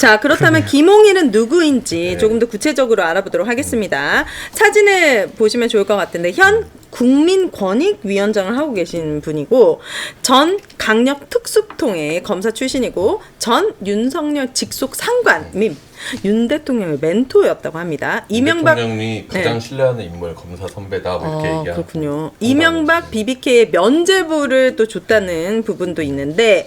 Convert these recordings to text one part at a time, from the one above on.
자, 그렇다면 김홍일은 누구인지 조금 더 구체적으로 알아보도록 하겠습니다. 사진을 보시면 좋을 것 같은데 현 국민권익위원장을 하고 계신 분이고 전 강력특수통의 검사 출신이고 전 윤석열 직속 상관님 윤 대통령의 멘토였다고 합니다. 이명박 대통령이 가장 신뢰하는 인물 검사 선배다 뭐 이렇게 얘기하고 그렇군요. 이명박 BBK의 면죄부를 또 줬다는 부분도 있는데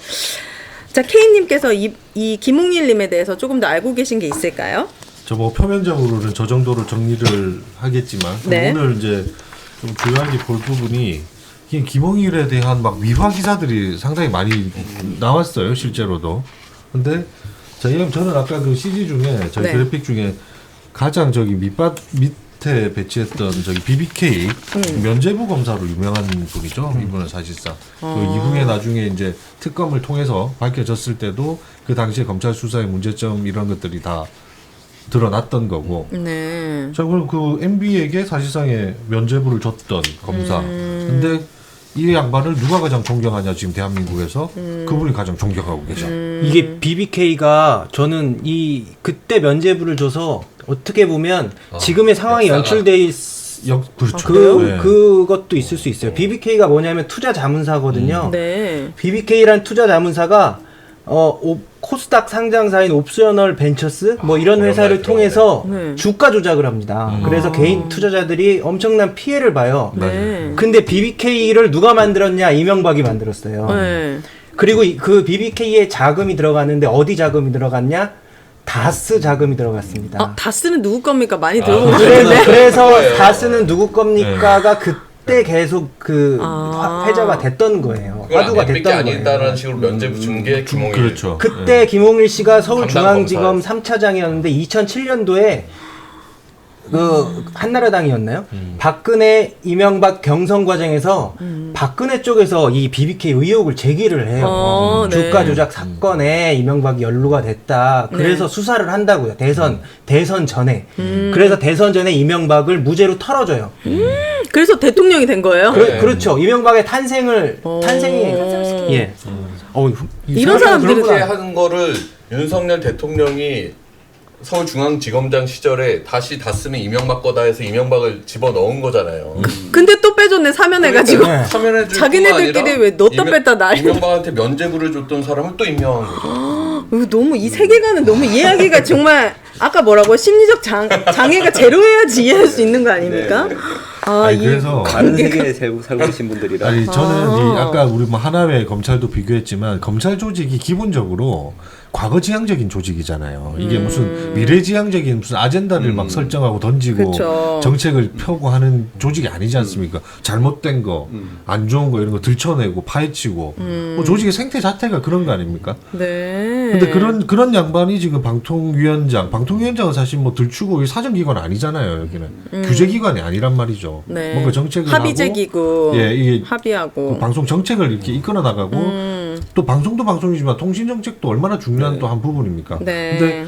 자, K님께서 이 김홍일님에 대해서 조금 더 알고 계신 게 있을까요? 저 뭐 표면적으로는 저 정도로 정리를 하겠지만 네. 오늘 이제 좀 중요하게 볼 부분이 김홍일에 대한 막 위화 기사들이 상당히 많이 나왔어요, 실제로도. 근데 저는 아까 그 CG 중에 저희 네. 그래픽 중에 가장 저기 밑에 배치했던 저기 BBK 면죄부 검사로 유명한 분이죠. 이분은 사실상 그 이후에 나중에 이제 특검을 통해서 밝혀졌을 때도 그 당시에 검찰 수사의 문제점 이런 것들이 다 드러났던 거고. 네. 자, 그럼 그 MB에게 사실상의 면죄부를 줬던 검사. 근데 이 양반을 누가 가장 존경하냐 지금 대한민국에서 그분이 가장 존경하고 계셔. 이게 BBK가 저는 이 그때 면죄부를 줘서 어떻게 보면 지금의 상황이 역사가. 연출돼 있. 그렇죠. 네. 그것도 있을 수 있어요. BBK가 뭐냐면 투자 자문사거든요. 네. BBK란 투자 자문사가 코스닥 상장사인 옵셔널 벤처스 뭐 이런 그런 회사를 말 통해서 네. 주가 조작을 합니다. 그래서 개인 투자자들이 엄청난 피해를 봐요. 네. 근데 BBK를 누가 만들었냐? 이명박이 만들었어요. 네. 그리고 그 BBK에 자금이 들어갔는데 어디 자금이 들어갔냐? 다스 자금이 들어갔습니다. 다스는 누구 겁니까? 많이 들어본 것 그래서, 같은데. 그래서 다스는 누구 겁니까가 그때 계속 그 회자가 됐던 거예요. 화두가 게 됐던 아니다라는 거예요. 식으로 면죄부 준 게 김홍일. 그렇죠. 그때 김홍일 씨가 서울중앙지검 담당 3차장이었는데 2007년도에 그 한나라당이었나요? 박근혜 이명박 경선 과정에서 박근혜 쪽에서 이 BBK 의혹을 제기를 해요. 네. 주가 조작 사건에 이명박이 연루가 됐다. 그래서 수사를 한다고요. 대선 전에. 그래서 대선 전에 이명박을 무죄로 털어줘요. 그래서 대통령이 된 거예요? 그렇죠. 이명박의 탄생이에요. 예. 이런 사람들은 그렇게 하는 거를 윤석열 대통령이 서울중앙지검장 시절에 다시 다 쓰면 이명박 거다 해서 이명박을 집어넣은 거잖아요. 근데 또 빼줬네 사면해가지고. 네. 사면해줄 자기네들끼리 왜 넣었다 뺐다 난리. 이명박한테 면죄부를 줬던 사람을 또 임명한 거죠. 이거 너무 이 세계관은 너무 이해하기가 정말 아까 뭐라고 심리적 장애가 제로해야지 이해할 수 있는 거 아닙니까? 아니, 그래서 다른 세계에 살고 계신 분들이라. 아니 저는 이 아까 우리 뭐 하나회 검찰도 비교했지만 검찰 조직이 기본적으로 과거지향적인 조직이잖아요. 이게 무슨 미래지향적인 무슨 아젠다를 막 설정하고 던지고 그쵸. 정책을 펴고 하는 조직이 아니지 않습니까? 잘못된 거, 안 좋은 거 이런 거 들춰내고 파헤치고 뭐 조직의 생태 자체가 그런 거 아닙니까? 네. 근데 그런 양반이 지금 방통위원장은 사실 뭐 들추고 사정기관 아니잖아요. 여기는 규제기관이 아니란 말이죠. 네. 뭔가 정책을 합의제 하고, 기구. 예, 이게 합의하고. 그 방송 정책을 이렇게 이끌어 나가고 또 방송도 방송이지만 통신 정책도 얼마나 중요한 또 한 부분입니까? 네. 근데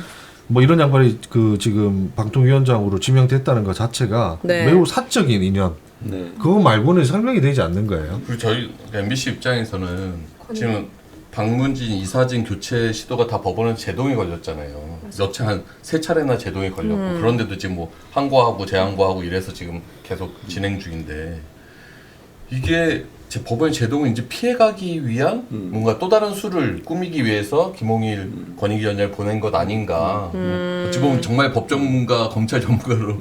뭐 이런 양반이 그 지금 방통위원장으로 지명됐다는 것 자체가 네. 매우 사적인 인연. 네. 그거 말고는 설명이 되지 않는 거예요. 그리고 저희 MBC 입장에서는 지금 박문진 이사진 교체 시도가 다 법원에서 제동이 걸렸잖아요. 한 3차례나 제동이 걸렸고 그런데도 지금 뭐 항고하고 재항고하고 이래서 지금 계속 진행 중인데 이게 제 법원의 제동을 이제 피해가기 위한 뭔가 또 다른 수를 꾸미기 위해서 김홍일 권익위원장을 보낸 것 아닌가. 어찌 보면 정말 법 전문가, 검찰 전문가로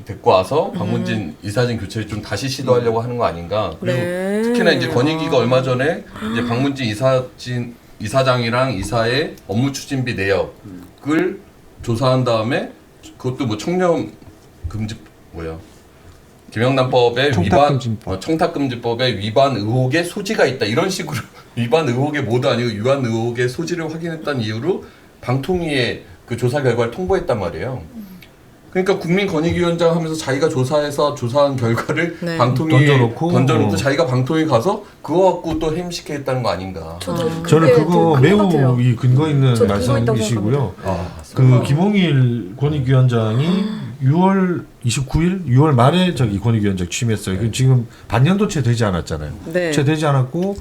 데리고 와서 박문진 이사진 교체를 좀 다시 시도하려고 하는 거 아닌가. 그리고 네. 특히나 이제 권익위가 얼마 전에 이제 박문진 이사장이랑 이사의 업무 추진비 내역을 조사한 다음에 그것도 뭐 청렴 금지 김영란법의 청탁금지법의 위반 의혹의 소지가 있다 이런 식으로 위반 의혹의 모두 아니고 위반 의혹의 소지를 확인했다는 이유로 방통위에 그 조사 결과를 통보했단 말이에요. 그러니까 국민권익위원장 하면서 자기가 조사해서 조사한 결과를 네. 방통위에 던져놓고 자기가 방통위 가서 그거 갖고 또 햄식해 했다는 거 아닌가. 저는 그거 매우 이 근거 있는 저도 근거 있다고 말씀이시고요. 그 김홍일 권익위원장이 6월 29일, 6월 말에 저기 권익위원장 취임했어요. 지금 반년도 채 되지 않았잖아요. 네. 채 되지 않았고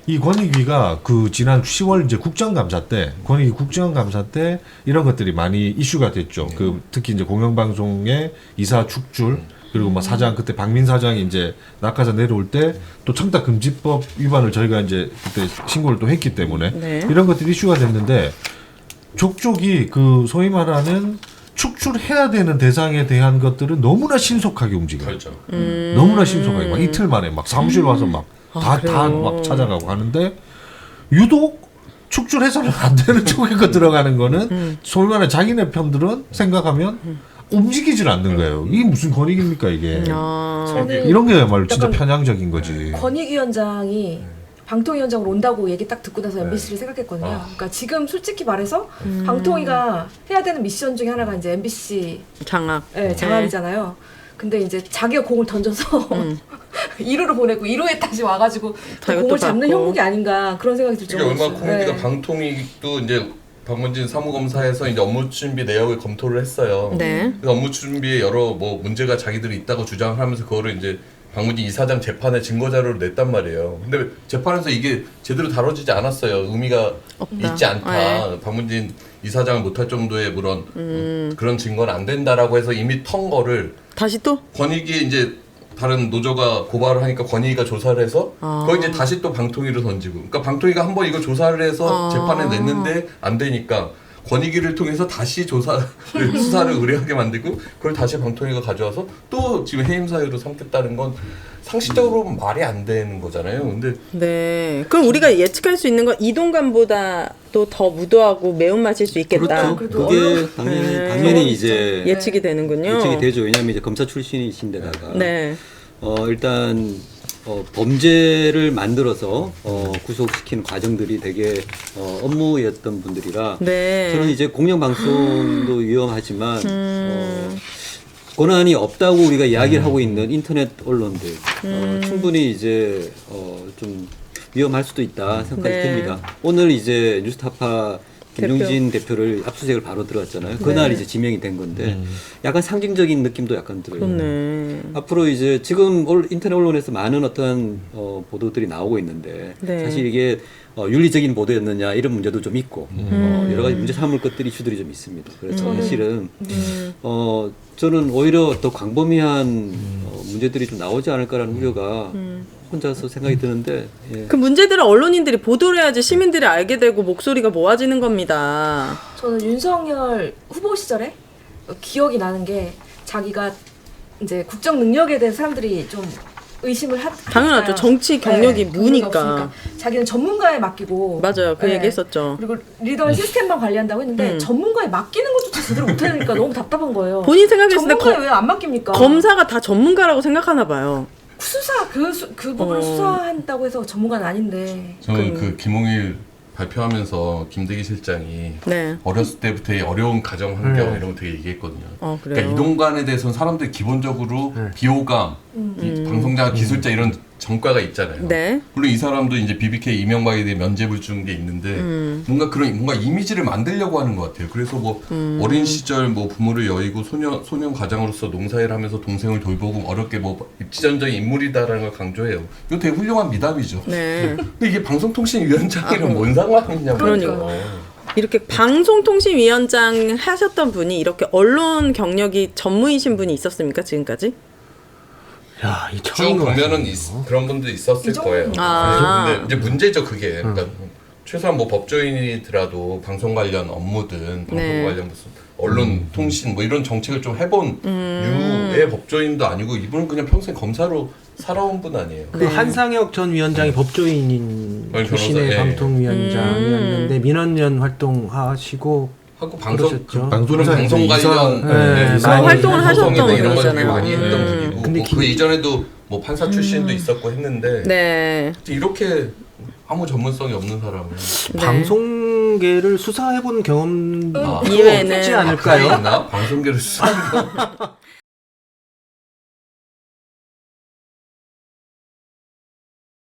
이 권익위가 그 지난 10월 이제 국정감사 때 권익위 국정감사 때 이런 것들이 많이 이슈가 됐죠. 그 특히 이제 공영방송의 이사 축출 그리고 뭐 사장 그때 박민 사장이 이제 낙하산 내려올 때 또 청탁금지법 위반을 저희가 이제 그때 신고를 또 했기 때문에 네. 이런 것들이 이슈가 됐는데 족족이 그 소위 말하는 축출해야 되는 대상에 대한 것들은 너무나 신속하게 움직여요. 그렇죠. 너무나 신속하게 막 이틀 만에 막 사무실 와서 막 다 그래요? 막 찾아가고 하는데 유독 축출해서는 안 되는 쪽에 거 들어가는 거는 소위 말해 자기네 편들은 생각하면 움직이질 않는 거예요. 이게 무슨 권익입니까 이게? 아, 저는 이런 게야말로 진짜 약간 편향적인 거지. 권익위원장이 방통위원장으로 온다고 얘기 딱 듣고 나서 MBC를 생각했거든요. 그러니까 지금 솔직히 말해서 방통위가 해야 되는 미션 중에 하나가 이제 MBC 장악. 장악이잖아요. 근데 이제 자기가 공을 던져서 1루로 보내고 1루에 다시 와가지고 그 자기가 공을 또 잡는 받고. 형국이 아닌가 그런 생각이 들 이게 정도였어요. 얼마나 코미디가 방통위도 이제 박문진 사무검사에서 이제 업무 준비 내역을 검토를 했어요. 네. 그 업무 준비에 여러 뭐 문제가 자기들이 있다고 주장을 하면서 그거를 이제 박문진 이사장 재판에 증거 자료를 냈단 말이에요. 근데 재판에서 이게 제대로 다뤄지지 않았어요. 의미가 없다. 있지 않다. 네. 박문진 이사장을 못할 정도의 그런 증거는 안 된다라고 해서 이미 턴 거를 다시 또? 권익위 이제 다른 노조가 고발을 하니까 권익위가 조사를 해서 그거 이제 다시 또 방통위로 던지고 그러니까 방통위가 한번 이거 조사를 해서 재판에 냈는데 안 되니까 권익위를 통해서 다시 수사를 의뢰하게 만들고 그걸 다시 방통위가 가져와서 또 지금 해임 사유로 삼겠다는 건 상식적으로 말이 안 되는 거잖아요. 근데 네. 그럼 우리가 예측할 수 있는 건 이동감보다도 더 무도하고 매운맛일 수 있겠다. 그렇죠. 그게 당연히 이제 예측이 되는군요. 예측이 되죠. 왜냐하면 이제 검사 출신이신데다가 네. 일단 범죄를 만들어서 구속시키는 과정들이 되게 업무였던 분들이라 네. 저는 이제 공영방송도 위험하지만 권한이 없다고 우리가 이야기를 하고 있는 인터넷 언론들 충분히 이제 좀 위험할 수도 있다 생각이 네. 듭니다. 오늘 이제 뉴스타파 김용진 대표를 압수수색을 바로 들어왔잖아요. 그날 이제 지명이 된 건데 약간 상징적인 느낌도 약간 들어요. 그렇네. 앞으로 이제 지금 인터넷 언론에서 많은 어떤 보도들이 나오고 있는데 네. 사실 이게 윤리적인 보도였느냐 이런 문제도 좀 있고 여러 가지 문제 삼을 것들이 이슈들이 좀 있습니다. 그래서 사실은 저는 오히려 더 광범위한 문제들이 좀 나오지 않을까라는 우려가 혼자서 생각이 드는데 예. 그 문제들은 언론인들이 보도를 해야지 시민들이 알게 되고 목소리가 모아지는 겁니다. 저는 윤석열 후보 시절에 기억이 나는 게 자기가 이제 국정 능력에 대해 사람들이 좀 의심을 당연하죠. 정치 경력이 경력이 무니까. 없으니까. 자기는 전문가에 맡기고 맞아요. 그 네. 얘기 했었죠. 그리고 리더는 시스템만 관리한다고 했는데 전문가에 맡기는 것조차 제대로 못하니까 너무 답답한 거예요. 본인 생각했을 때 전문가에 왜 안 맡깁니까? 검사가 다 전문가라고 생각하나 봐요. 수사 그 부분을 수사한다고 해서 전문가는 아닌데. 저는 그 김홍일 발표하면서 김대기 실장이 네. 어렸을 때부터 이 어려운 가정 환경 이런 거 되게 얘기했거든요. 그래요? 그러니까 이동관에 대해서는 사람들이 기본적으로 비호감, 이 방송자, 기술자 이런 전과가 있잖아요. 네. 물론 이 사람도 이제 BBK 이명박에 대해 면죄부를 주는 게 있는데 뭔가 이미지를 만들려고 하는 것 같아요. 그래서 뭐 어린 시절 뭐 부모를 여의고 소년 가장으로서 농사일 하면서 동생을 돌보고 어렵게 뭐 입지전적인 인물이다라는 걸 강조해요. 이거 되게 훌륭한 미담이죠. 네. 근데 이게 방송통신위원장이랑 뭔 상관이냐고. 그러니까. 이렇게 방송통신위원장 하셨던 분이 이렇게 언론 경력이 전무이신 분이 있었습니까 지금까지? 야, 이 쭉 처음 보면은 그런 분들이 있었을 거예요. 근데 이제 문제죠 그게. 그러니까 최소한 뭐 법조인이더라도 방송 관련 업무든 방송 네. 관련 무슨 언론 통신 뭐 이런 정책을 좀 해본 유의 법조인도 아니고 이분은 그냥 평생 검사로 살아온 분 아니에요. 그 한상혁 전 위원장이 법조인인 변호사, 출신의 예. 방통위원장이었는데 민원위원 활동하시고 하고 방송 그러셨죠. 방송 관련 네, 그런 활동을 하셨던 소송이나 이런 걸 되게 분이잖아요. 많이 했던 분이고 근데 뭐 그 이전에도 뭐 판사 출신도 있었고 했는데 네. 이렇게 아무 전문성이 없는 사람을 방송계를 수사해본 경험 이외에는 없지 아, 않을까요? 있나? 방송계를 수사하는